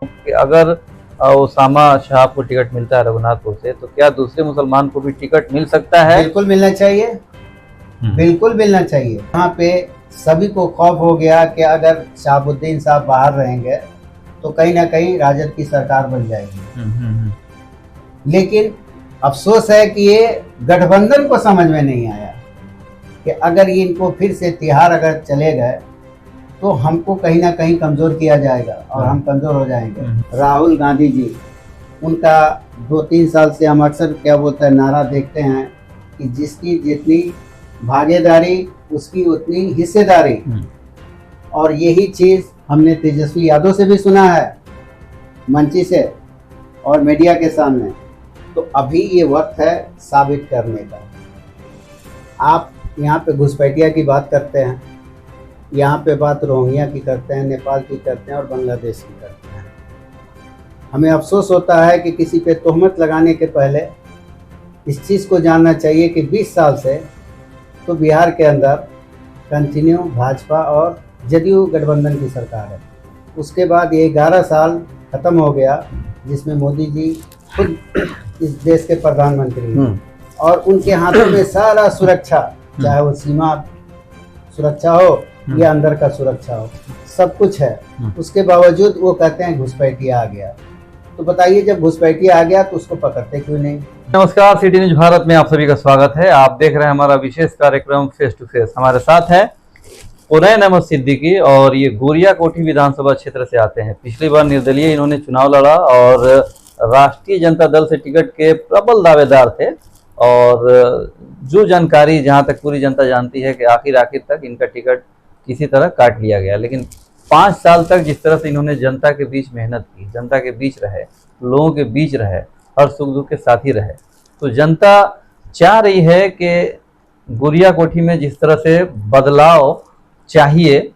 कि अगर ओसामा शाह को टिकट मिलता है रघुनाथपुर से, तो क्या दूसरे मुसलमान को भी टिकट मिल सकता है? बिल्कुल मिलना चाहिए, बिल्कुल मिलना चाहिए। यहाँ पे सभी को खौफ हो गया कि अगर शहाबुद्दीन साहब बाहर रहेंगे तो कहीं ना कहीं राजद की सरकार बन जाएगी। लेकिन अफसोस है कि ये गठबंधन को समझ में नहीं आया कि अगर ये इनको फिर से तिहाड़ अगर चले गए तो हमको कहीं ना कहीं कमजोर किया जाएगा और हम कमजोर हो जाएंगे। राहुल गांधी जी, उनका 2-3 साल से हम अक्सर क्या बोलते हैं नारा देखते हैं कि जिसकी जितनी भागीदारी उसकी उतनी हिस्सेदारी, और यही चीज हमने तेजस्वी यादव से भी सुना है मंची से और मीडिया के सामने। तो अभी ये वक्त है साबित करने का। आप यहाँ पे घुसपैठिया की बात करते हैं, यहाँ पे बात रोहिंग्या की करते हैं, नेपाल की करते हैं और बांग्लादेश की करते हैं। हमें अफसोस होता है कि किसी पे तोहमत लगाने के पहले इस चीज़ को जानना चाहिए कि 20 साल से तो बिहार के अंदर कंटिन्यू भाजपा और जदयू गठबंधन की सरकार है। उसके बाद ये 11 साल ख़त्म हो गया जिसमें मोदी जी खुद इस देश के प्रधानमंत्री हैं और उनके हाथों में सारा सुरक्षा, चाहे वो सीमा सुरक्षा हो या अंदर का सुरक्षा हो, सब कुछ है। उसके बावजूद वो कहते हैं घुसपैठिया आ गया। तो बताइए, जब घुसपैठिया आ गया तो उसको पकड़ते क्यों नहीं? नमस्कार, सिटी न्यूज भारत में आप सभी का स्वागत है। आप देख रहे हैं हमारा विशेष कार्यक्रम फेस टू फेस। हमारे साथ है पुनैन अहमद सिद्दीकी और ये गोरिया कोठी विधानसभा क्षेत्र से आते हैं। पिछली बार निर्दलीय इन्होंने चुनाव लड़ा और राष्ट्रीय जनता दल से टिकट के प्रबल दावेदार थे। और जो जानकारी जहां तक पूरी जनता जानती है कि आखिर तक इनका टिकट किसी तरह काट लिया गया। लेकिन 5 साल तक जिस तरह से इन्होंने जनता के बीच मेहनत की, जनता के बीच रहे, लोगों के बीच रहे, हर सुख दुख के साथी रहे, तो जनता चाह रही है कि गोरिया कोठी में जिस तरह से बदलाव चाहिए,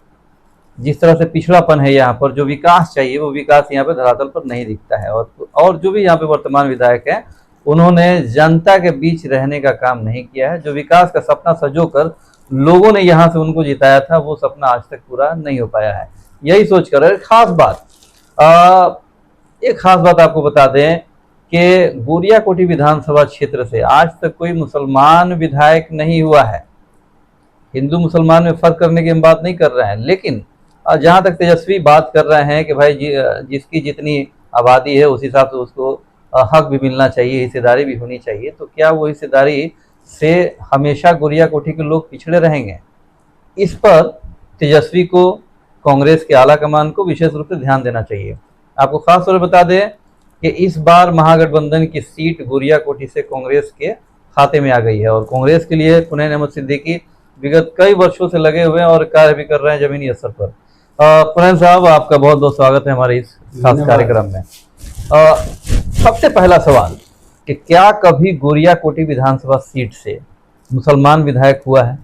जिस तरह से पिछड़ापन है यहाँ पर, जो विकास चाहिए वो विकास यहाँ पे धरातल पर नहीं दिखता है। और जो भी यहाँ पे वर्तमान विधायक हैं उन्होंने जनता के बीच रहने का काम नहीं किया है। जो विकास का सपना सजोकर लोगों ने यहाँ से उनको जिताया था, वो सपना आज तक पूरा नहीं हो पाया है। यही सोचकर एक खास बात आपको बता दें कि गोरिया कोठी विधानसभा क्षेत्र से आज तक कोई मुसलमान विधायक नहीं हुआ है। हिंदू मुसलमान में फर्क करने की हम बात नहीं कर रहे हैं, लेकिन जहाँ तक तेजस्वी बात कर रहे हैं कि भाई जिसकी जितनी आबादी है उस हिसाब से उसको हक भी मिलना चाहिए, हिस्सेदारी भी होनी चाहिए, तो क्या वो हिस्सेदारी से हमेशा गोरिया कोठी के लोग पिछड़े रहेंगे? इस पर तेजस्वी को, कांग्रेस के आला कमान को विशेष रूप से ध्यान देना चाहिए। आपको खास तौर पर बता दें कि इस बार महागठबंधन की सीट गोरिया कोठी से कांग्रेस के खाते में आ गई है और कांग्रेस के लिए पुनैन अहमद सिद्दीकी विगत कई वर्षों से लगे हुए हैं और कार्य भी कर रहे हैं जमीनी स्तर पर। पुनैन साहब, आपका बहुत बहुत स्वागत है हमारे इस खास कार्यक्रम में। सबसे पहला सवाल कि क्या कभी गोरिया कोठी विधानसभा सीट से मुसलमान विधायक हुआ है?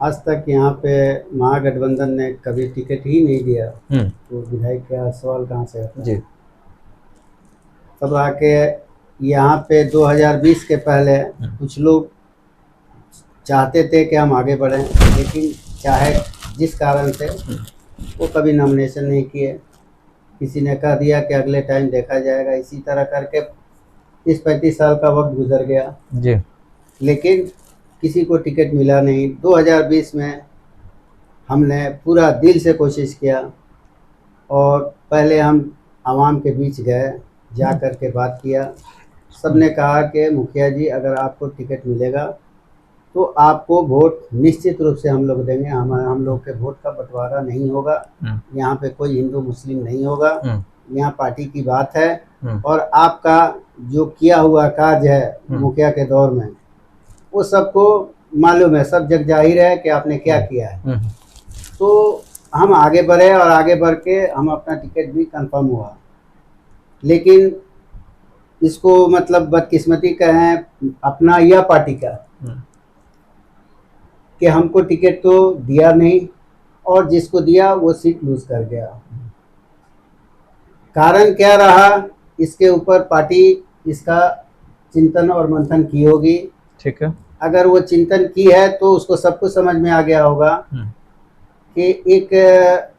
आज तक यहाँ पे महागठबंधन ने कभी टिकट ही नहीं दिया, तो विधायक का सवाल कहाँ से आता है? जी, तब आके यहाँ पे 2020 के पहले कुछ लोग चाहते थे कि हम आगे बढ़ें, लेकिन चाहे जिस कारण से वो कभी नॉमिनेशन नहीं किए। किसी ने कह दिया कि अगले टाइम देखा जाएगा। इसी तरह करके 30-35 साल का वक्त गुजर गया जी, लेकिन किसी को टिकट मिला नहीं। 2020 में हमने पूरा दिल से कोशिश किया और पहले हम आवाम के बीच गए, जा कर के बात किया। सबने कहा कि मुखिया जी, अगर आपको टिकट मिलेगा तो आपको वोट निश्चित रूप से हम लोग देंगे। हम लोग के वोट का बंटवारा नहीं होगा, यहाँ पे कोई हिंदू मुस्लिम नहीं होगा, यहाँ पार्टी की बात है। और आपका जो किया हुआ कार्य है मुखिया के दौर में, वो सबको मालूम है, सब जग जाहिर है कि आपने क्या किया है। तो हम आगे बढ़े और आगे बढ़ के हम अपना टिकट भी कंफर्म हुआ। लेकिन इसको मतलब बदकिस्मती कहें अपना या पार्टी का, कि हमको टिकट तो दिया नहीं और जिसको दिया वो सीट लूज कर गया। कारण क्या रहा, इसके ऊपर पार्टी इसका चिंतन और मंथन की होगी। ठीक है, अगर वो चिंतन की है तो उसको सब कुछ समझ में आ गया होगा कि एक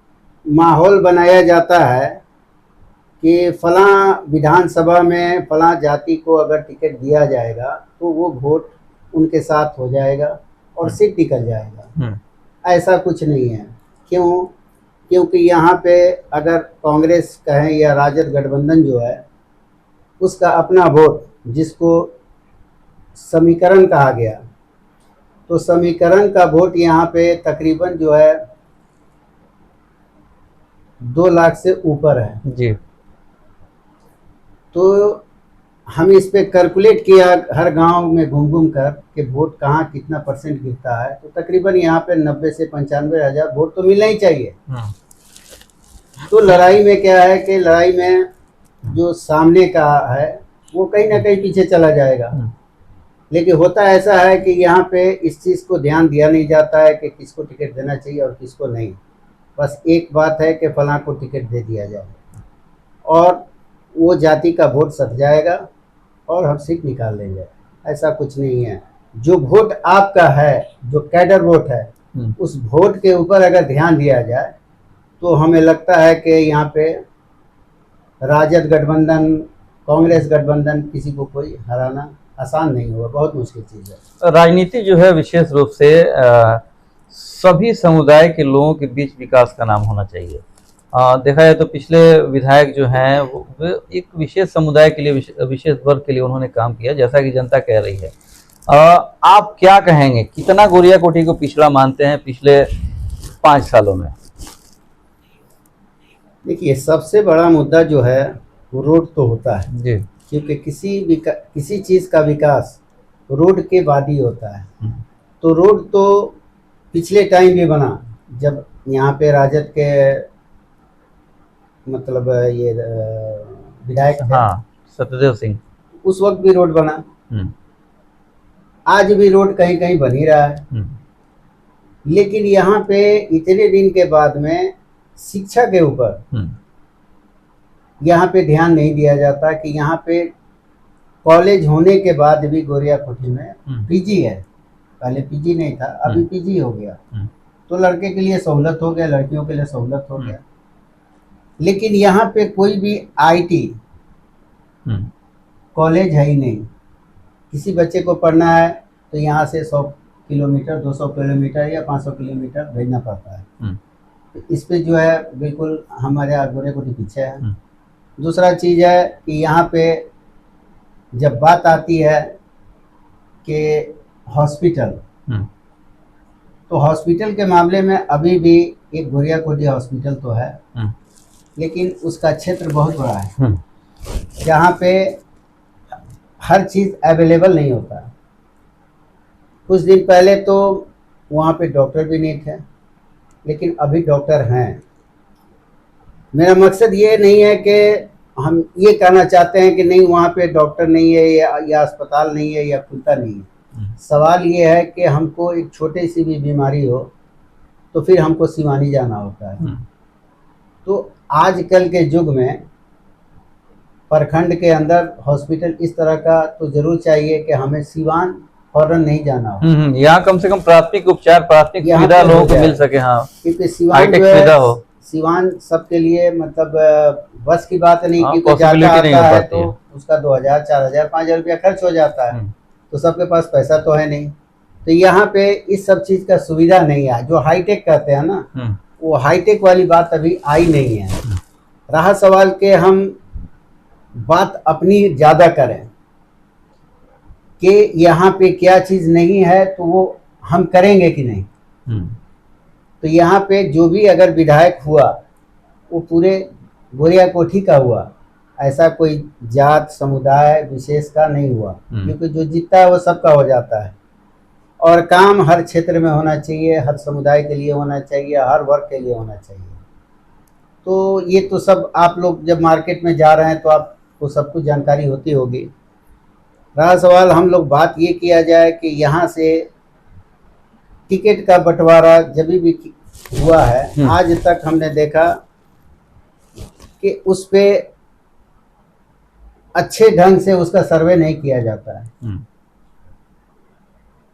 माहौल बनाया जाता है कि फलां विधानसभा में फलां जाति को अगर टिकट दिया जाएगा तो वो वोट उनके साथ हो जाएगा और सीट निकल जाएगा। ऐसा कुछ नहीं है। क्यों? क्योंकि यहाँ पे अगर कांग्रेस कहें या राजद गठबंधन जो है उसका अपना वोट, जिसको समीकरण कहा गया, तो समीकरण का वोट यहाँ पे तकरीबन जो है 2 लाख से ऊपर है जी। तो हम इस पे कैलकुलेट किया हर गांव में घूम घूम कर कि वोट कहाँ कितना % गिरता है, तो तकरीबन यहाँ पे 90 से 95 हज़ार वोट तो मिलना ही चाहिए। तो लड़ाई में क्या है कि लड़ाई में जो सामने का है वो कहीं ना कहीं पीछे चला जाएगा। लेकिन होता ऐसा है कि यहाँ पे इस चीज़ को ध्यान दिया नहीं जाता है कि किसको टिकट देना चाहिए और किसको नहीं। बस एक बात है कि फलां को टिकट दे दिया जाए और वो जाति का वोट सट जाएगा और हम सीट निकाल लेंगे। ऐसा कुछ नहीं है। जो वोट आपका है, जो कैडर वोट है, उस वोट के ऊपर अगर ध्यान दिया जाए तो हमें लगता है कि यहाँ पे राजद गठबंधन, कांग्रेस गठबंधन किसी को कोई हराना आसान नहीं होगा, बहुत मुश्किल चीज़ है। राजनीति जो है विशेष रूप से सभी समुदाय के लोगों के बीच विकास का नाम होना चाहिए। देखा जाए तो पिछले विधायक जो हैं वो एक विशेष समुदाय के लिए, विशेष वर्ग के लिए उन्होंने काम किया, जैसा कि जनता कह रही है। आप क्या कहेंगे, कितना गोरिया कोठी को पिछड़ा मानते हैं पिछले 5 सालों में? देखिए, सबसे बड़ा मुद्दा जो है वो रोड तो होता है जी। क्योंकि किसी चीज़ का विकास रोड के बाद ही होता है। तो रोड तो पिछले टाइम भी बना, जब यहाँ पे राजद के मतलब ये विधायक थे, हाँ, सत्यदेव सिंह, उस वक्त भी रोड बना। आज भी रोड कहीं कहीं बन ही रहा है। लेकिन यहाँ पे इतने दिन के बाद में शिक्षा के ऊपर यहाँ पे ध्यान नहीं दिया जाता कि यहाँ पे कॉलेज होने के बाद भी गोरिया कोठी में पीजी है। पहले पीजी नहीं था, अभी पीजी हो गया। तो लड़के के लिए सहूलत हो गया, लड़कियों के लिए सहूलत हो गया। लेकिन यहाँ पे कोई भी आईटी कॉलेज है ही नहीं। किसी बच्चे को पढ़ना है तो यहाँ से 100 किलोमीटर, 200 किलोमीटर या 500 किलोमीटर भेजना पड़ता है। इस पे जो है बिल्कुल हमारे गोरिया कोठी पीछे है। दूसरा चीज़ है कि यहाँ पे जब बात आती है कि हॉस्पिटल, तो हॉस्पिटल के मामले में अभी भी एक गोरिया कोठी हॉस्पिटल तो है, लेकिन उसका क्षेत्र बहुत बड़ा है जहाँ पे हर चीज़ अवेलेबल नहीं होता। कुछ दिन पहले तो वहाँ पे डॉक्टर भी नहीं थे, लेकिन अभी डॉक्टर हैं। मेरा मकसद ये नहीं है कि हम ये कहना चाहते हैं कि नहीं वहाँ पे डॉक्टर नहीं है या अस्पताल नहीं है या खुलता नहीं है। सवाल ये है कि हमको एक छोटी सी भी बीमारी हो तो फिर हमको सिवानी जाना होता है। तो आजकल के युग में प्रखंड के अंदर हॉस्पिटल इस तरह का तो जरूर चाहिए कि हमें सिवान फौरन नहीं जाना हो। यहाँ कम से कम प्राथमिक उपचार, प्राथमिक सुविधा लोगों को मिल सके। हाँ, क्योंकि सिवान जो है, सिवान सबके लिए मतलब बस की बात नहीं कि कोई जाता आता है तो उसका 2000, 4000, 5000 रुपया खर्च हो जाता है, तो सबके पास पैसा तो है नहीं। तो यहाँ पे इस सब चीज का सुविधा नहीं है। जो हाईटेक कहते हैं ना, वो हाईटेक वाली बात अभी आई नहीं है। रहा सवाल के हम बात अपनी ज्यादा करें कि यहाँ पे क्या चीज नहीं है तो वो हम करेंगे कि नहीं। तो यहाँ पे जो भी अगर विधायक हुआ वो पूरे गोरिया कोठी का हुआ, ऐसा कोई जात समुदाय विशेष का नहीं हुआ। क्योंकि जो जीतता है वो सबका हो जाता है और काम हर क्षेत्र में होना चाहिए, हर समुदाय के लिए होना चाहिए, हर वर्ग के लिए होना चाहिए। तो ये तो सब आप लोग जब मार्केट में जा रहे हैं तो आपको सब कुछ जानकारी होती होगी। रहा सवाल हम लोग बात ये किया जाए कि यहाँ से टिकट का बंटवारा जब भी हुआ है, आज तक हमने देखा कि उस पे अच्छे ढंग से उसका सर्वे नहीं किया जाता है।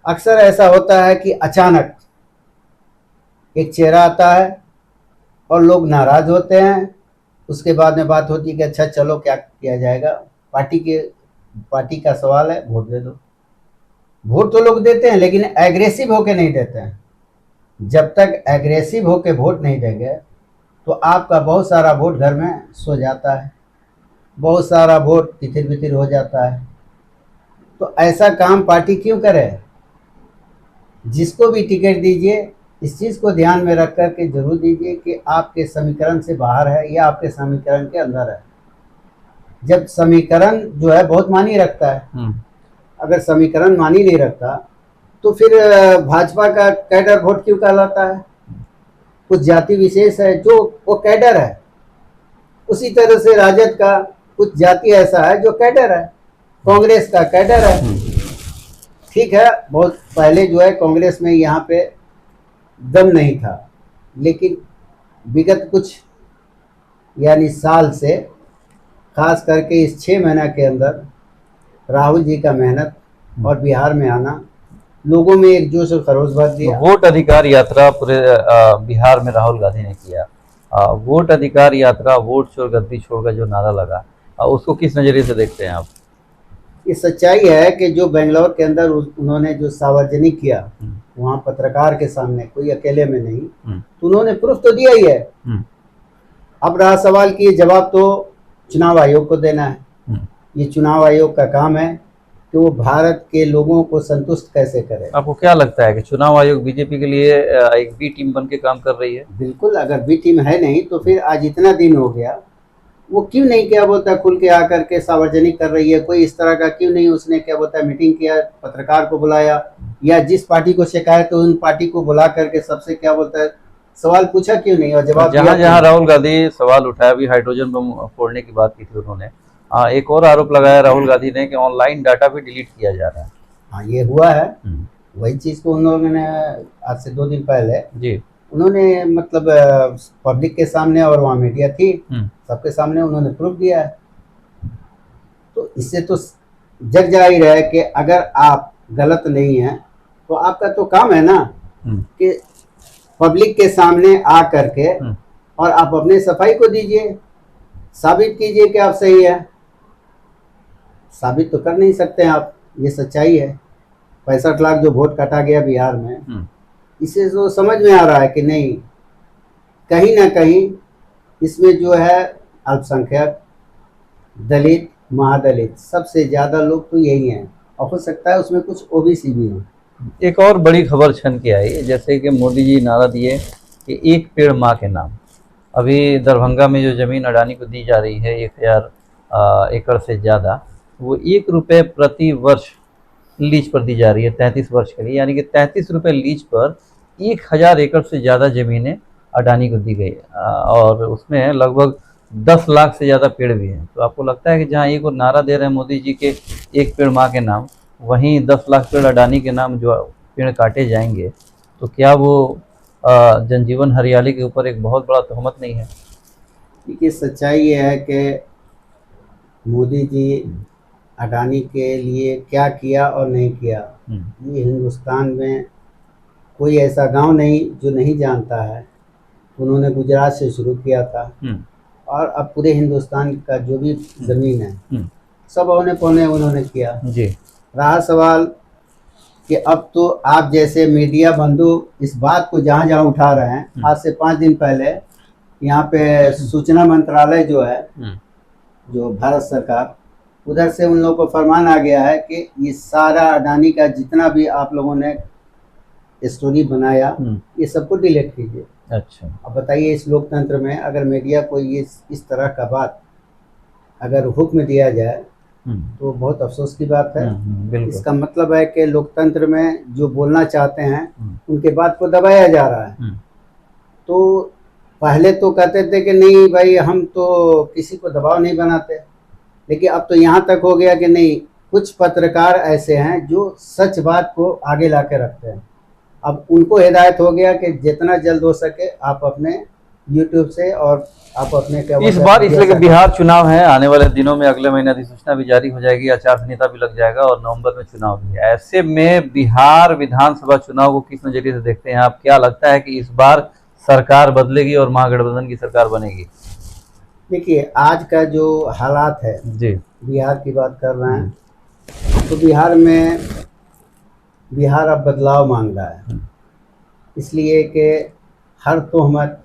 अक्सर ऐसा होता है कि अचानक एक चेहरा आता है और लोग नाराज होते हैं, उसके बाद में बात होती है कि अच्छा चलो क्या किया जाएगा, पार्टी का सवाल है, वोट दे दो। वोट तो लोग देते हैं लेकिन एग्रेसिव होके नहीं देते हैं। जब तक एग्रेसिव होके वोट नहीं देंगे तो आपका बहुत सारा वोट घर में सो जाता है, बहुत सारा वोट तितिर बितिर हो जाता है। तो ऐसा काम पार्टी क्यों करे? जिसको भी टिकट दीजिए इस चीज़ को ध्यान में रख कर के जरूर दीजिए कि आपके समीकरण से बाहर है या आपके समीकरण के अंदर है। जब समीकरण जो है बहुत मायने रखता है, अगर समीकरण मानी नहीं रखता तो फिर भाजपा का कैडर वोट क्यों कहलाता है? कुछ जाति विशेष है जो वो कैडर है, उसी तरह से राजद का कुछ जाति ऐसा है जो कैडर है, कांग्रेस का कैडर है। ठीक है, बहुत पहले जो है कांग्रेस में यहाँ पे दम नहीं था, लेकिन विगत कुछ यानी साल से खास करके इस 6 महीना के अंदर राहुल जी का मेहनत और बिहार में आना लोगों में एक जोश और खरोश भर दिया। वोट अधिकार यात्रा पूरे बिहार में राहुल गांधी ने किया। वोट अधिकार यात्रा, वोट चोर गद्दी छोड़ का जो नारा लगा, उसको किस नजरिए से देखते हैं आप? ये सच्चाई है कि जो बेंगलोर के अंदर उन्होंने जो सार्वजनिक किया वहाँ पत्रकार के सामने, कोई अकेले में नहीं, तो उन्होंने प्रूफ तो दिया ही है। अब रहा सवाल कि ये जवाब तो चुनाव आयोग को देना है। ये चुनाव आयोग का काम है कि वो भारत के लोगों को संतुष्ट कैसे करे। आपको क्या लगता है कि चुनाव आयोग बीजेपी के लिए एक बी टीम बन के काम कर रही है? बिल्कुल, अगर बी टीम है नहीं तो फिर आज इतना दिन हो गया वो क्यों नहीं क्या बोलता खुल के आकर के सार्वजनिक कर रही है? कोई इस तरह का क्यों नहीं उसने क्या बोलता है मीटिंग किया, पत्रकार को बुलाया, या जिस पार्टी को शिकायत तो उन पार्टी को बुला करके सबसे क्या बोलता है सवाल पूछा क्यों नहीं और जवाब जहाँ जहाँ राहुल गांधी सवाल उठाया, अभी हाइड्रोजन बम फोड़ने की बात की थी उन्होंने, एक और आरोप लगाया राहुल गांधी ने कि ऑनलाइन डाटा भी डिलीट किया जा रहा है। हाँ, ये हुआ है। वही चीज को उन्होंने आज से 2 दिन पहले जी उन्होंने मतलब पब्लिक के सामने और वहाँ मीडिया थी सबके सामने उन्होंने प्रूफ दिया है। तो इससे तो जग जाहिर है कि अगर आप गलत नहीं हैं तो आपका तो काम है ना कि पब्लिक के सामने आ करके और आप अपने सफाई को दीजिए, साबित कीजिए कि आप सही है। साबित तो कर नहीं सकते आप, ये सच्चाई है। 65 लाख जो वोट काटा गया बिहार में, इसे तो समझ में आ रहा है कि नहीं कहीं ना कहीं इसमें जो है अल्पसंख्यक, दलित, महादलित सबसे ज़्यादा लोग तो यही हैं, और हो सकता है उसमें कुछ ओबीसी भी हों। एक और बड़ी खबर छन के आई, जैसे कि मोदी जी नारा दिए कि एक पेड़ माँ के नाम। अभी दरभंगा में जो ज़मीन अडानी को दी जा रही है 1000 एकड़ से ज़्यादा, वो 1 रुपये प्रति वर्ष लीज पर दी जा रही है 33 वर्ष के लिए, यानी कि 33 रुपये लीज पर 1000 एकड़ से ज़्यादा ज़मीनें अडानी को दी गई, और उसमें लगभग 10 लाख से ज़्यादा पेड़ भी हैं। तो आपको लगता है कि जहाँ एक और नारा दे रहे हैं मोदी जी के एक पेड़ माँ के नाम, वहीं 10 लाख पेड़ अडानी के नाम जो पेड़ काटे जाएंगे, तो क्या वो जनजीवन हरियाली के ऊपर एक बहुत बड़ा तोहमत नहीं है? देखिए, सच्चाई ये है कि मोदी जी अडानी के लिए क्या किया और नहीं किया, ये हिंदुस्तान में कोई ऐसा गांव नहीं जो नहीं जानता है। उन्होंने गुजरात से शुरू किया था और अब पूरे हिंदुस्तान का जो भी ज़मीन है सब औने पौने उन्होंने किया जी। रहा सवाल कि अब तो आप जैसे मीडिया बंधु इस बात को जहाँ जहाँ उठा रहे हैं, आज से 5 दिन पहले यहाँ पे सूचना मंत्रालय जो है, जो भारत सरकार, उधर से उन लोगों को फरमान आ गया है कि ये सारा अडानी का जितना भी आप लोगों ने स्टोरी बनाया ये सबको डिलीट कीजिए। अच्छा, अब बताइए इस लोकतंत्र में अगर मीडिया को ये इस तरह का बात अगर हुक्म दिया जाए तो बहुत अफसोस की बात है। इसका मतलब है कि लोकतंत्र में जो बोलना चाहते हैं उनके बात को दबाया जा रहा है। तो पहले तो कहते थे कि नहीं भाई हम तो किसी को दबाव नहीं बनाते, लेकिन अब तो यहाँ तक हो गया कि नहीं, कुछ पत्रकार ऐसे हैं जो सच बात को आगे ला के रखते हैं। अब उनको हिदायत हो गया कि जितना जल्द हो सके आप अपने YouTube से और आप अपने क्या इस बार इसलिए कि बिहार चुनाव है, आने वाले दिनों में अगले महीने अधिसूचना भी जारी हो जाएगी, आचार संहिता भी लग जाएगा और नवंबर में चुनाव भी है। ऐसे में बिहार विधानसभा चुनाव को किस नजरिए से देखते हैं आप? क्या लगता है कि इस बार सरकार बदलेगी और महागठबंधन की सरकार बनेगी? देखिए आज का जो हालात है, जी। बिहार की बात कर रहे हैं, तो बिहार अब बदलाव मांग रहा है। इसलिए कि हर तोहमत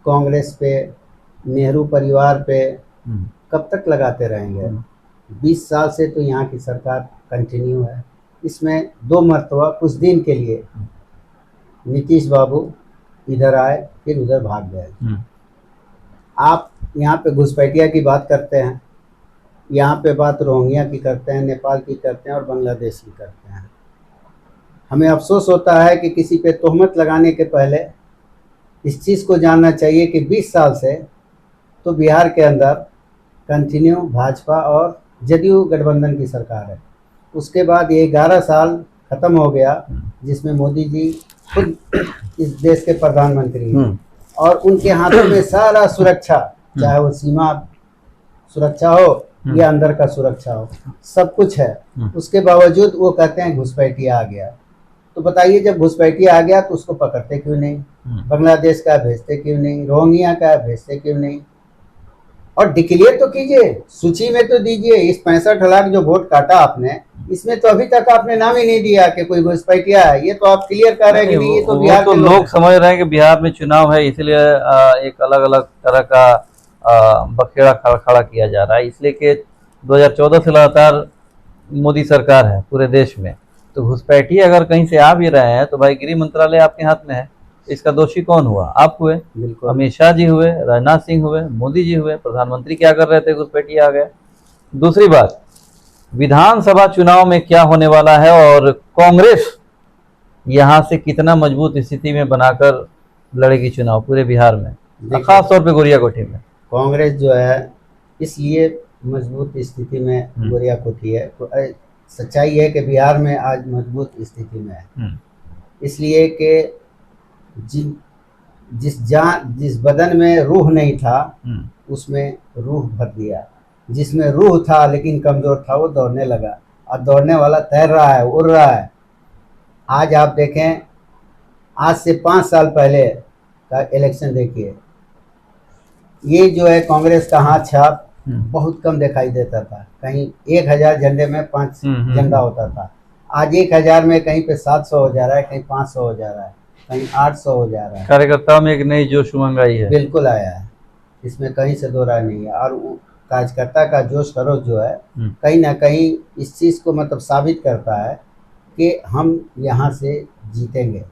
कांग्रेस पे, नेहरू परिवार पे कब तक लगाते रहेंगे। 20 साल से तो यहाँ की सरकार कंटिन्यू है। इसमें 2 मरतबा कुछ दिन के लिए नीतीश बाबू इधर आए, फिर उधर भाग गए। आप यहाँ पे घुसपैठिया की बात करते हैं, यहाँ पे बात रोहिंग्या की करते हैं, नेपाल की करते हैं और बांग्लादेश की करते हैं। हमें अफसोस होता है कि किसी पे तोहमत लगाने के पहले इस चीज़ को जानना चाहिए कि 20 साल से तो बिहार के अंदर कंटिन्यू भाजपा और जदयू गठबंधन की सरकार है। उसके बाद ये 11 साल ख़त्म हो गया जिसमें मोदी जी खुद इस देश के प्रधानमंत्री हैं और उनके हाथों में सारा सुरक्षा, चाहे वो सीमा सुरक्षा हो या अंदर का सुरक्षा हो, सब कुछ है। उसके बावजूद वो कहते हैं घुसपैठिया आ गया। तो बताइए, जब घुसपैठिया आ गया तो उसको पकड़ते क्यों नहीं? बांग्लादेश का भेजते क्यों नहीं? रोहिंग्या का भेजते क्यों नहीं? और डिक्लेयर तो कीजिए, सूची में तो दीजिए। इस 65 लाख जो वोट काटा आपने, इसमें तो अभी तक आपने नाम ही नहीं दिया कि कोई घुसपैठिया है। ये तो आप क्लियर कर रहे हैं कि नहीं, ये तो बिहार के लोग समझ रहे हैं कि बिहार में चुनाव है, इसलिए एक अलग अलग तरह का बखेड़ा खड़ा किया जा रहा है। इसलिए कि 2014 से लगातार मोदी सरकार है पूरे देश में, तो घुसपैठिए अगर कहीं से आ भी रहे हैं तो भाई गृह मंत्रालय आपके हाथ में है। इसका दोषी कौन हुआ? आप हुए, अमित शाह जी हुए, राजनाथ सिंह हुए, मोदी जी हुए। प्रधानमंत्री क्या कर रहे थे? घुसपैठिए आ गए। दूसरी बात, विधानसभा चुनाव में क्या होने वाला है और कांग्रेस यहाँ से कितना मजबूत स्थिति में बनाकर लड़ेगी चुनाव पूरे बिहार में, खास तौर पे गोरियाकोठी में? कांग्रेस जो है इसलिए मजबूत स्थिति में गोरियाकोठी है, तो सच्चाई है कि बिहार में आज मजबूत स्थिति में है। इसलिए कि जिस बदन में रूह नहीं था उसमें रूह भर दिया। जिसमें रूह था लेकिन कमजोर था वो दौड़ने लगा, और दौड़ने वाला तैर रहा है, उड़ रहा है। आज आप देखें, आज से 5 साल पहले का इलेक्शन देखिए, ये जो है कांग्रेस का हाथ छाप बहुत कम दिखाई देता था। कहीं 1000 झंडे में 5 झंडा होता था, आज 1000 में कहीं पे 700 हो जा रहा है, कहीं 500 हो जा रहा है, कहीं 800 हो जा रहा है। कार्यकर्ताओं में एक नई जोश उमंग आई है, बिल्कुल आया है, इसमें कहीं से दो राय नहीं है। और कार्यकर्ता का जोश खरोश जो है कहीं ना कहीं इस चीज़ को मतलब साबित करता है कि हम यहाँ से जीतेंगे।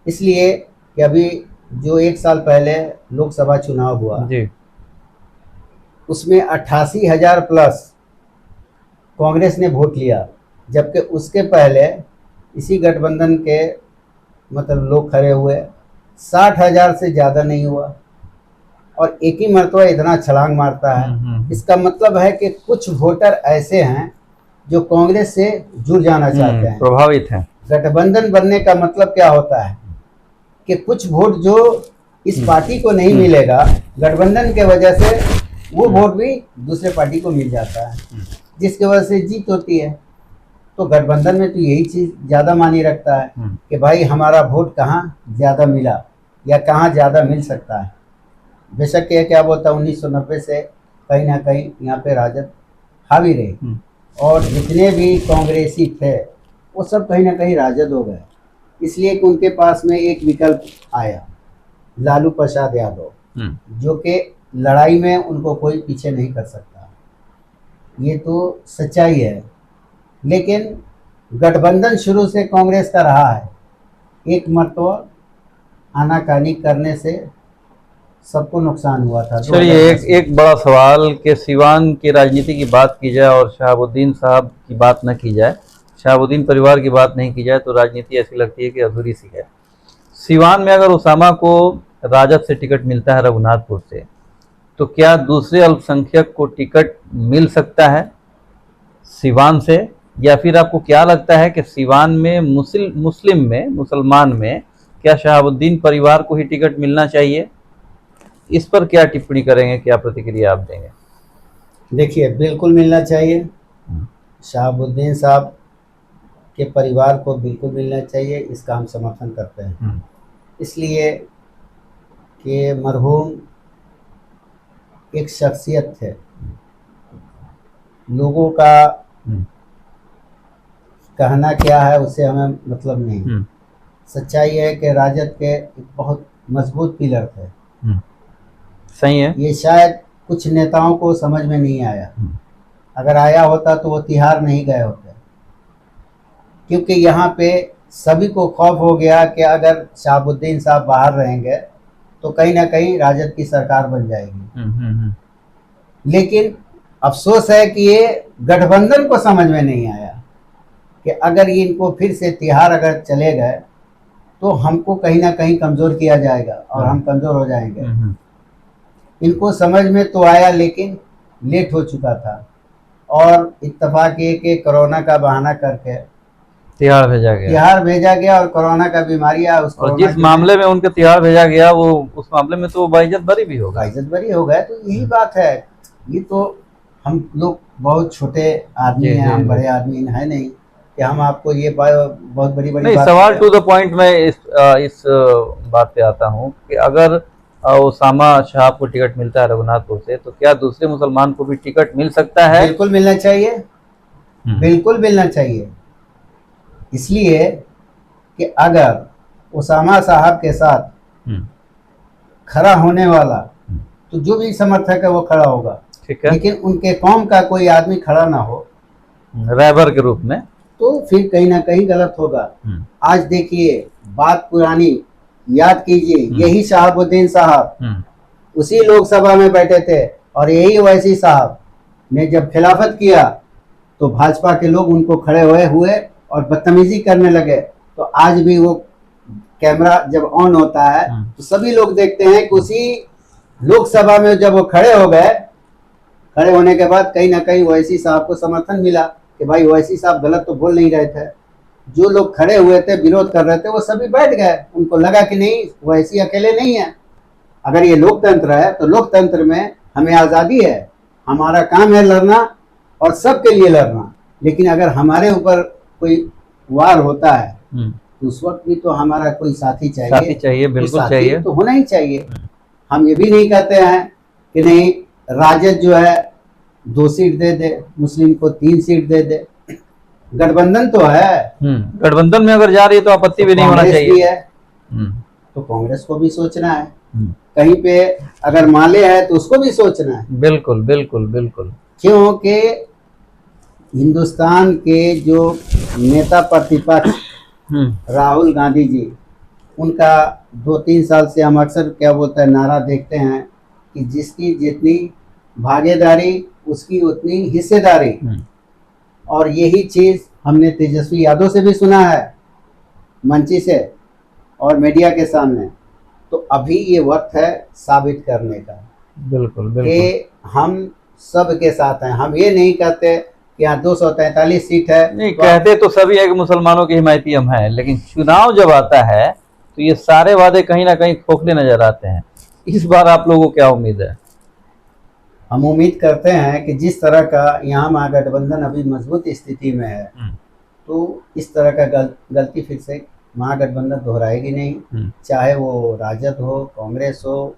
इसलिए कि अभी जो 1 साल पहले लोकसभा चुनाव हुआ जी, उसमें 88,000 प्लस कांग्रेस ने वोट लिया, जबकि उसके पहले इसी गठबंधन के मतलब लोग खड़े हुए, 60,000 से ज़्यादा नहीं हुआ। और एक ही मरतबा इतना छलांग मारता है। इसका मतलब है कि कुछ वोटर ऐसे हैं जो कांग्रेस से जुड़ जाना चाहते हैं, प्रभावित हैं। गठबंधन बनने का मतलब क्या होता है कि कुछ वोट जो इस पार्टी को नहीं मिलेगा, गठबंधन के वजह से वो वोट भी दूसरे पार्टी को मिल जाता है, जिसकी वजह से जीत होती है। तो गठबंधन में तो यही चीज़ ज़्यादा मानी रखता है कि भाई हमारा वोट कहाँ ज़्यादा मिला या कहाँ ज़्यादा मिल सकता है। बेशक ये क्या बोलता, 1990 से कहीं ना कहीं यहाँ पे राजद हावी रही, और जितने भी कांग्रेसी थे वो सब कहीं ना कहीं राजद हो गए। इसलिए कि उनके पास में एक विकल्प आया, लालू प्रसाद यादव, जो कि लड़ाई में उनको कोई पीछे नहीं कर सकता। ये तो सच्चाई है। लेकिन गठबंधन शुरू से कांग्रेस का रहा है, एक मरतबा आनाकानी करने से सबको नुकसान हुआ था। चलिए, एक बड़ा सवाल कि सिवान की राजनीति की बात की जाए और शहाबुद्दीन साहब की बात न की जाए, शहाबुद्दीन परिवार की बात नहीं की जाए तो राजनीति ऐसी लगती है कि अधूरी सी है। सिवान में अगर उसामा को राजद से टिकट मिलता है रघुनाथपुर से, तो क्या दूसरे अल्पसंख्यक को टिकट मिल सकता है सिवान से? या फिर आपको क्या लगता है कि सिवान में मुसलमान में क्या शहाबुद्दीन परिवार को ही टिकट मिलना चाहिए? इस पर क्या टिप्पणी करेंगे, क्या प्रतिक्रिया आप देंगे? देखिए, बिल्कुल मिलना चाहिए। शहाबुद्दीन साहब के परिवार को बिल्कुल मिलना चाहिए, इसका हम समर्थन करते हैं। इसलिए कि मरहूम एक शख्सियत थे। लोगों का कहना क्या है उससे हमें मतलब नहीं। सच्चाई है कि राजद के एक बहुत मजबूत पिलर थे। सही है। ये शायद कुछ नेताओं को समझ में नहीं आया। अगर आया होता तो वो तिहाड़ नहीं गए होते, क्योंकि यहाँ पे सभी को खौफ हो गया कि अगर शहाबुद्दीन साहब बाहर रहेंगे तो कहीं ना कहीं राजद की सरकार बन जाएगी। लेकिन अफसोस है कि ये गठबंधन को समझ में नहीं आया कि अगर ये इनको फिर से तिहाड़ अगर चले गए तो हमको कहीं ना कहीं कमज़ोर किया जाएगा और हम कमज़ोर हो जाएंगे। इनको समझ में तो आया लेकिन लेट हो चुका था, और इत्तेफाक ये कि कोरोना का बहाना करके तिहाड़ भेजा गया और कोरोना का बीमारी आया। और जिस मामले में उनके तिहाड़ भेजा गया वो उस मामले में तो बाइज्जत बरी भी होगा। बाइज्जत बरी हो गए। तो यही बात है। ये तो हम लोग बहुत छोटे आदमी हैं, हम बड़े आदमी है नहीं कि हम आपको ये बहुत बड़ी नहीं बात सवाल टू द पॉइंट में इस बात पे आता हूँ कि अगर ओसामा साहब को टिकट मिलता है रघुनाथपुर से तो क्या दूसरे मुसलमान को भी टिकट मिल सकता है? बिल्कुल मिलना चाहिए, बिल्कुल मिलना चाहिए। इसलिए कि अगर ओसामा साहब के साथ खड़ा होने वाला तो जो भी समर्थक है वो खड़ा होगा, ठीक है, लेकिन उनके कौम का कोई आदमी खड़ा ना हो रहबर के रूप में, तो फिर कहीं ना कहीं गलत होगा। आज देखिए बात पुरानी याद कीजिए, यही शहाबुद्दीन साहब उसी लोकसभा में बैठे थे और यही ओवैसी साहब ने जब खिलाफत किया तो भाजपा के लोग उनको खड़े हुए और बदतमीजी करने लगे। तो आज भी वो कैमरा जब ऑन होता है तो सभी लोग देखते हैं कि उसी लोकसभा में जब वो खड़े हो गए, खड़े होने के बाद कहीं ना कहीं ओवैसी साहब को समर्थन मिला कि भाई ओवैसी साहब गलत तो बोल नहीं रहे थे। जो लोग खड़े हुए थे विरोध कर रहे थे वो सभी बैठ गए। उनको लगा कि नहीं ओवैसी अकेले नहीं है। अगर ये लोकतंत्र है तो लोकतंत्र में हमें आज़ादी है, हमारा काम है लड़ना और सबके लिए लड़ना। लेकिन अगर हमारे ऊपर कोई वार होता है तो उस वक्त भी तो हमारा कोई साथी चाहिए, बिल्कुल चाहिए, तो होना ही चाहिए। हम ये भी नहीं कहते हैं कि नहीं राजद जो है 2 सीट दे दे, मुस्लिम को 3 सीट दे दे। गठबंधन तो है, गठबंधन में अगर जा रही है तो आपत्ति भी नहीं होना चाहिए है। तो कांग्रेस को भी सोचना है, कहीं पे अगर माले है तो उसको भी सोचना है। बिल्कुल बिल्कुल बिल्कुल। क्योंकि हिंदुस्तान के जो नेता प्रतिपक्ष राहुल गांधी जी, उनका 2-3 साल से हम अक्सर क्या बोलते हैं नारा देखते हैं कि जिसकी जितनी भागीदारी उसकी उतनी हिस्सेदारी। और यही चीज़ हमने तेजस्वी यादव से भी सुना है मंची से और मीडिया के सामने। तो अभी ये वक्त है साबित करने का बिल्कुल कि हम सब के साथ हैं। हम ये नहीं कहते कि यहाँ 243 सीट है, नहीं कहते तो सभी है कि मुसलमानों की हिमायती हम हैं, लेकिन चुनाव जब आता है तो ये सारे वादे कहीं ना कहीं खोखले नजर आते हैं। इस बार आप लोगों को क्या उम्मीद है? हम उम्मीद करते हैं कि जिस तरह का यहाँ महागठबंधन अभी मजबूत स्थिति में है तो इस तरह का गलती फिर से महागठबंधन दोहराएगी नहीं। चाहे वो राजद हो, कांग्रेस हो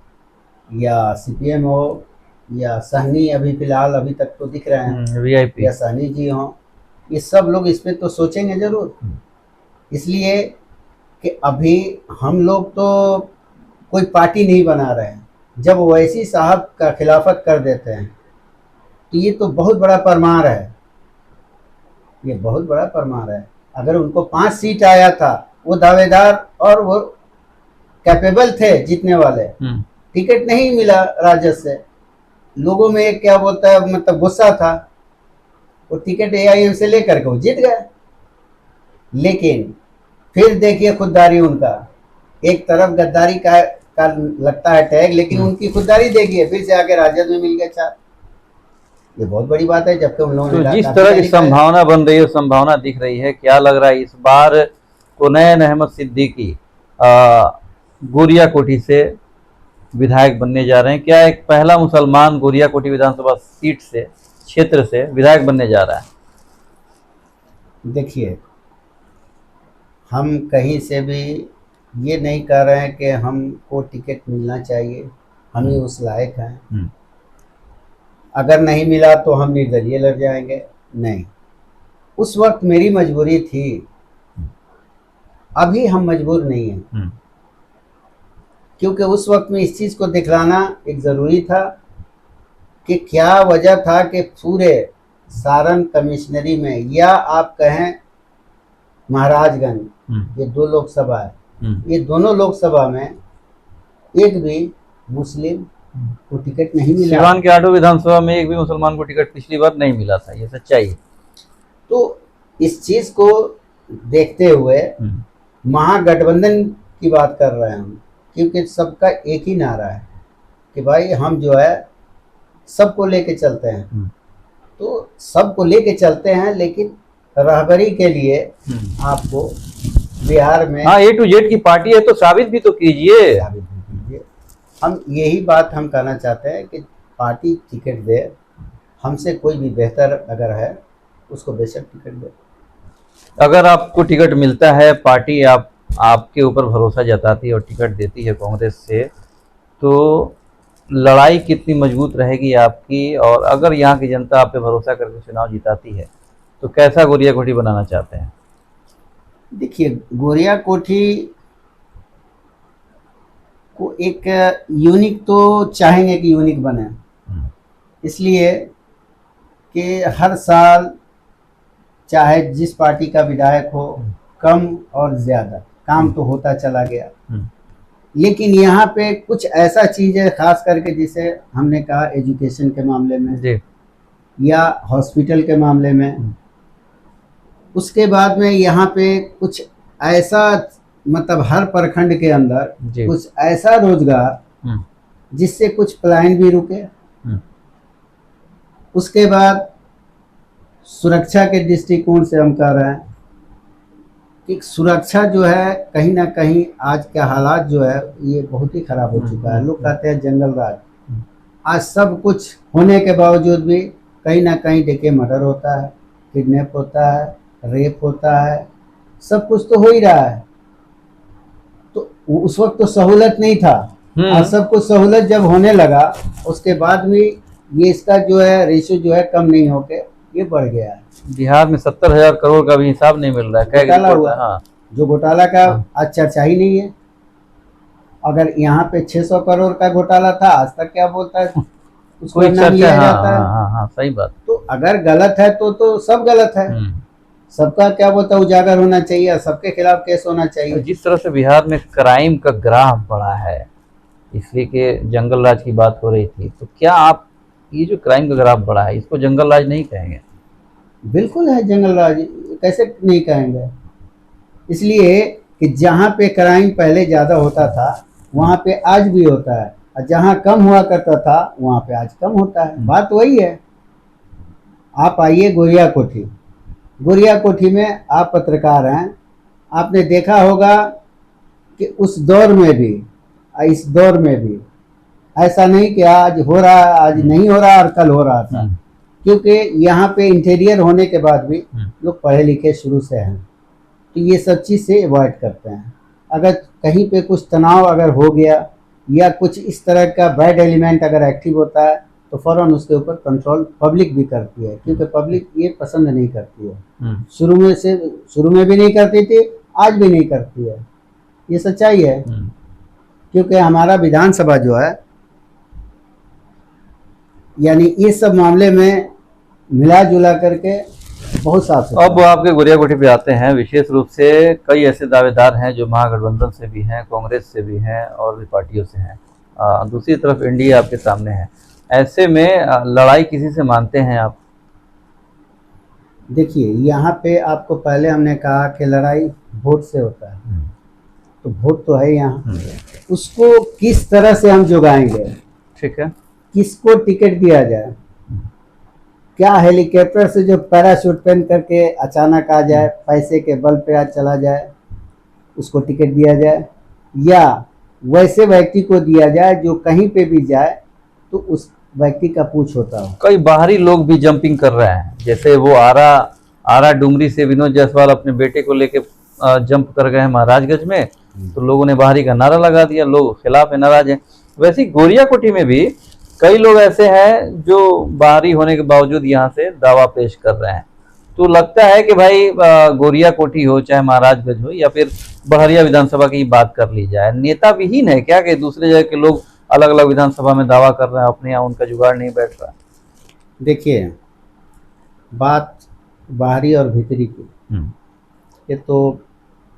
या सीपीएम हो या सहनी, अभी फिलहाल अभी तक तो दिख रहे हैं वीआईपी, या सहनी जी हों, ये सब लोग इस पे तो सोचेंगे जरूर। इसलिए कि अभी हम लोग तो कोई पार्टी नहीं बना रहे हैं। जब ओवैसी साहब का खिलाफत कर देते हैं तो ये तो बहुत बड़ा परमार है, ये बहुत बड़ा परमार है। अगर उनको 5 सीट आया था, वो दावेदार और वो कैपेबल थे जीतने वाले, टिकट नहीं मिला राजद से, लोगों में एक क्या बोलता है मतलब गुस्सा था, वो टिकट एआईएम से लेकर के वो जीत गए। लेकिन फिर देखिए खुददारी उनका, एक तरफ गद्दारी का लगता है टैग, लेकिन उनकी खुददारी देखिए, फिर से आके राजद में मिल गया 4। ये बहुत बड़ी बात है। जबकि उन लोगों ने जिस तरह की संभावना बन रही है, संभावना दिख रही है, क्या लग रहा है इस बार कुनैन अहमद सिद्दीकी गोरिया कोठी से विधायक बनने जा रहे हैं? क्या एक पहला मुसलमान गोरिया कोठी विधानसभा सीट से, क्षेत्र से विधायक बनने जा रहा है? देखिए, हम कहीं से भी ये नहीं कह रहे हैं कि हमको टिकट मिलना चाहिए, हम ही उस लायक हैं। अगर नहीं मिला तो हम निर्दलीय लड़ जाएंगे। नहीं, उस वक्त मेरी मजबूरी थी, अभी हम मजबूर नहीं हैं, क्योंकि उस वक्त में इस चीज़ को दिखलाना एक ज़रूरी था कि क्या वजह था कि पूरे सारण कमिश्नरी में या आप कहें महाराजगंज, ये 2 लोकसभा है, ये दोनों लोकसभा में एक भी मुस्लिम को टिकट नहीं मिला। सिवान के 8 विधानसभा में एक भी मुसलमान को टिकट पिछली बार नहीं मिला था, ये सच्चाई है। तो इस चीज को देखते हुए महागठबंधन की बात कर रहे हैं हम, क्योंकि सबका एक ही नारा है कि भाई हम जो है सबको लेके चलते हैं। तो सबको लेके चलते हैं, लेकिन रहबरी के लिए आपको बिहार में हाँ A to Z की पार्टी है तो साबित भी तो कीजिए। हम यही बात हम कहना चाहते हैं कि पार्टी टिकट दे, हमसे कोई भी बेहतर अगर है उसको बेशक टिकट दे। अगर आपको टिकट मिलता है, पार्टी आपके ऊपर भरोसा जताती है और टिकट देती है कांग्रेस से, तो लड़ाई कितनी मजबूत रहेगी आपकी। और अगर यहाँ की जनता आप पे भरोसा करके चुनाव जिताती है तो कैसा गोरिया कोठी बनाना चाहते हैं? देखिए, गोरिया कोठी को एक यूनिक तो चाहेंगे कि यूनिक बने, इसलिए कि हर साल चाहे जिस पार्टी का विधायक हो, कम और ज़्यादा काम तो होता चला गया, लेकिन यहाँ पे कुछ ऐसा चीज़ है खास करके, जिसे हमने कहा एजुकेशन के मामले में जी, या हॉस्पिटल के मामले में, उसके बाद में यहाँ पे कुछ ऐसा मतलब हर प्रखंड के अंदर कुछ ऐसा रोजगार जिससे कुछ पलायन भी रुके। उसके बाद सुरक्षा के दृष्टिकोण से हम कह रहे हैं कि सुरक्षा जो है कहीं ना कहीं आज के हालात जो है ये बहुत ही खराब हो चुका है। लोग कहते हैं जंगल राज, आज सब कुछ होने के बावजूद भी कहीं ना कहीं देखिए मर्डर होता है, किडनैप होता है, रेप होता है, सब कुछ तो हो ही रहा है। तो उस वक्त तो सहूलत नहीं था, आज सब कुछ सहूलत जब होने लगा उसके बाद भी ये इसका जो है रेशो जो है कम नहीं होके ये बढ़ गया है। बिहार में 70,000 करोड़ का भी हिसाब नहीं मिल रहा है, घोटाला हुआ। हाँ। जो घोटाला का आज चर्चा ही नहीं है। अगर यहाँ पे 600 करोड़ का घोटाला था, आज तक क्या बोलता है उसको नाम लिया जाता है। हाँ, सही बात। तो अगर गलत है तो सब गलत है, सबका क्या बोलता है उजागर होना चाहिए, सबके खिलाफ केस होना चाहिए। जिस तरह से बिहार में क्राइम का ग्राफ बढ़ा है, इसलिए कि जंगल राज की बात हो रही थी, तो क्या आप ये जो क्राइम का ग्राफ बढ़ा है इसको जंगल राज नहीं कहेंगे? बिल्कुल है जंगल राज, कैसे नहीं कहेंगे। इसलिए कि जहाँ पे क्राइम पहले ज़्यादा होता था वहाँ पे आज भी होता है, और जहाँ कम हुआ करता था वहाँ पे आज कम होता है। बात वही है। आप आइए गोरिया कोठी, गोरिया कोठी में आप पत्रकार हैं, आपने देखा होगा कि उस दौर में भी इस दौर में भी ऐसा नहीं कि आज हो रहा है, आज नहीं हो रहा और कल हो रहा था, क्योंकि यहाँ पे इंटीरियर होने के बाद भी लोग पढ़े लिखे शुरू से हैं, तो ये सब चीज़ से अवॉइड करते हैं। अगर कहीं पे कुछ तनाव अगर हो गया या कुछ इस तरह का बैड एलिमेंट अगर एक्टिव होता है तो फ़ौरन उसके ऊपर कंट्रोल पब्लिक भी करती है, क्योंकि पब्लिक ये पसंद नहीं करती है। शुरू में भी नहीं करती थी, आज भी नहीं करती है, ये सच्चाई है। क्योंकि हमारा विधानसभा जो है यानी इस सब मामले में मिला जुला करके बहुत साफ सुथरा। अब आपके गोरिया कोठी पे आते हैं। विशेष रूप से कई ऐसे दावेदार हैं जो महागठबंधन से भी हैं, कांग्रेस से भी हैं और भी पार्टियों से हैं, दूसरी तरफ एनडीए आपके सामने है। ऐसे में लड़ाई किसी से मानते हैं आप? देखिए, यहाँ पे आपको पहले हमने कहा कि लड़ाई वोट से होता है, तो वोट तो है यहाँ, उसको किस तरह से हम जुगाएंगे, ठीक है, किसको टिकट दिया जाए, क्या हेलीकॉप्टर से जो पैराशूट पहन करके अचानक आ जाए, पैसे के बल पे आज चला जाए, उसको टिकट दिया जाए, या वैसे व्यक्ति को दिया जाए जो कहीं पे भी जाए तो उस व्यक्ति का पूछ होता हो। कई बाहरी लोग भी जंपिंग कर रहे हैं, जैसे वो आरा डुमरी से विनोद जायसवाल अपने बेटे को लेके जंप कर गए हैं महाराजगंज में, तो लोगों ने बाहरी का नारा लगा दिया, लोग खिलाफ है, नाराज हैं। वैसे गोरिया कोठी में भी कई लोग ऐसे हैं जो बाहरी होने के बावजूद यहाँ से दावा पेश कर रहे हैं। तो लगता है कि भाई गोरिया कोठी हो चाहे महाराजगंज हो या फिर बड़हरिया विधानसभा की बात कर ली जाए, नेता विहीन है क्या कि दूसरे जगह के लोग अलग अलग विधानसभा में दावा कर रहे हैं, अपने यहाँ उनका जुगाड़ नहीं बैठ रहा? देखिए, बात बाहरी और भीतरी की ये तो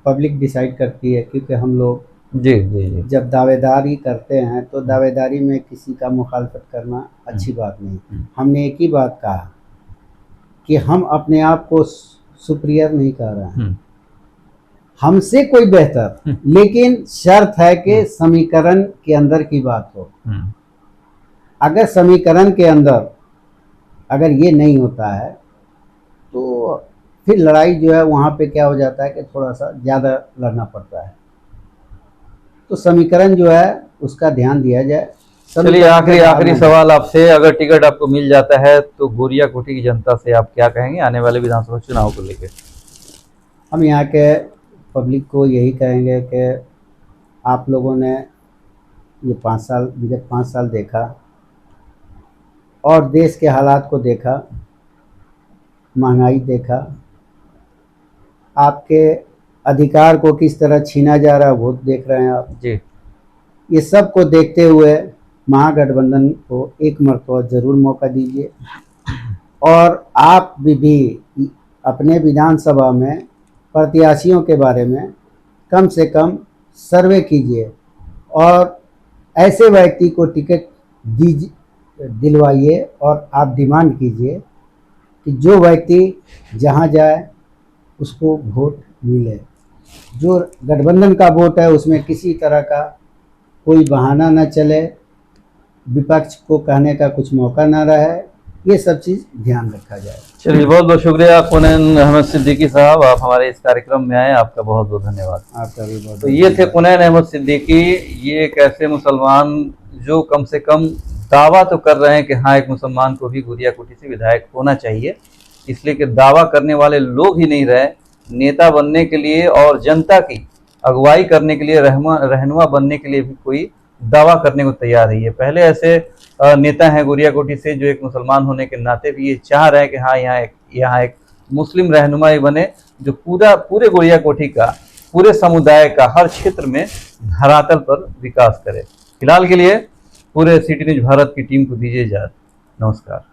पब्लिक डिसाइड करती है, क्योंकि हम लोग जी जी जी जब दावेदारी करते हैं तो दावेदारी में किसी का मुखालफत करना अच्छी बात नहीं। हमने एक ही बात कहा कि हम अपने आप को सुपीरियर नहीं कह रहे हैं, हमसे कोई बेहतर, लेकिन शर्त है कि समीकरण के अंदर की बात हो। अगर समीकरण के अंदर अगर ये नहीं होता है तो फिर लड़ाई जो है वहाँ पे क्या हो जाता है कि थोड़ा सा ज़्यादा लड़ना पड़ता है। तो समीकरण जो है उसका ध्यान दिया जाए। चलिए आखिरी सवाल आपसे, अगर टिकट आपको मिल जाता है तो गोरिया कोठी की जनता से आप क्या कहेंगे आने वाले विधानसभा चुनाव को लेकर? हम यहाँ के पब्लिक को यही कहेंगे कि आप लोगों ने ये विगत 5 साल देखा और देश के हालात को देखा, महंगाई देखा, आपके अधिकार को किस तरह छीना जा रहा है वो देख रहे हैं आप जी। ये सब को देखते हुए महागठबंधन को एक मरतबा जरूर मौका दीजिए और आप भी अपने विधानसभा में प्रत्याशियों के बारे में कम से कम सर्वे कीजिए और ऐसे व्यक्ति को टिकट दिलवाइए और आप डिमांड कीजिए कि जो व्यक्ति जहां जाए उसको वोट मिले। जो गठबंधन का वोट है उसमें किसी तरह का कोई बहाना न चले, विपक्ष को कहने का कुछ मौका न रहे, ये सब चीज़ ध्यान रखा जाए। चलिए बहुत बहुत शुक्रिया कुनैन अहमद सिद्दीकी साहब, आप हमारे इस कार्यक्रम में आए, आपका बहुत बहुत धन्यवाद। आपका भी बहुत। तो ये थे कुनैन अहमद सिद्दीकी, ये एक ऐसे मुसलमान जो कम से कम दावा तो कर रहे हैं कि हाँ एक मुसलमान को भी गोरिया कोठी से विधायक होना चाहिए, इसलिए कि दावा करने वाले लोग ही नहीं रहे, नेता बनने के लिए और जनता की अगुवाई करने के लिए, रहनुमा बनने के लिए भी कोई दावा करने को तैयार नहीं है। पहले ऐसे नेता हैं गोरिया कोठी से जो एक मुसलमान होने के नाते भी ये चाह रहे हैं कि हाँ यहाँ एक मुस्लिम रहनुमा ही बने जो पूरे गोरिया कोठी का, पूरे समुदाय का हर क्षेत्र में धरातल पर विकास करे। फिलहाल के लिए पूरे सिटी न्यूज़ भारत की टीम को दीजिए इजाज़त। नमस्कार।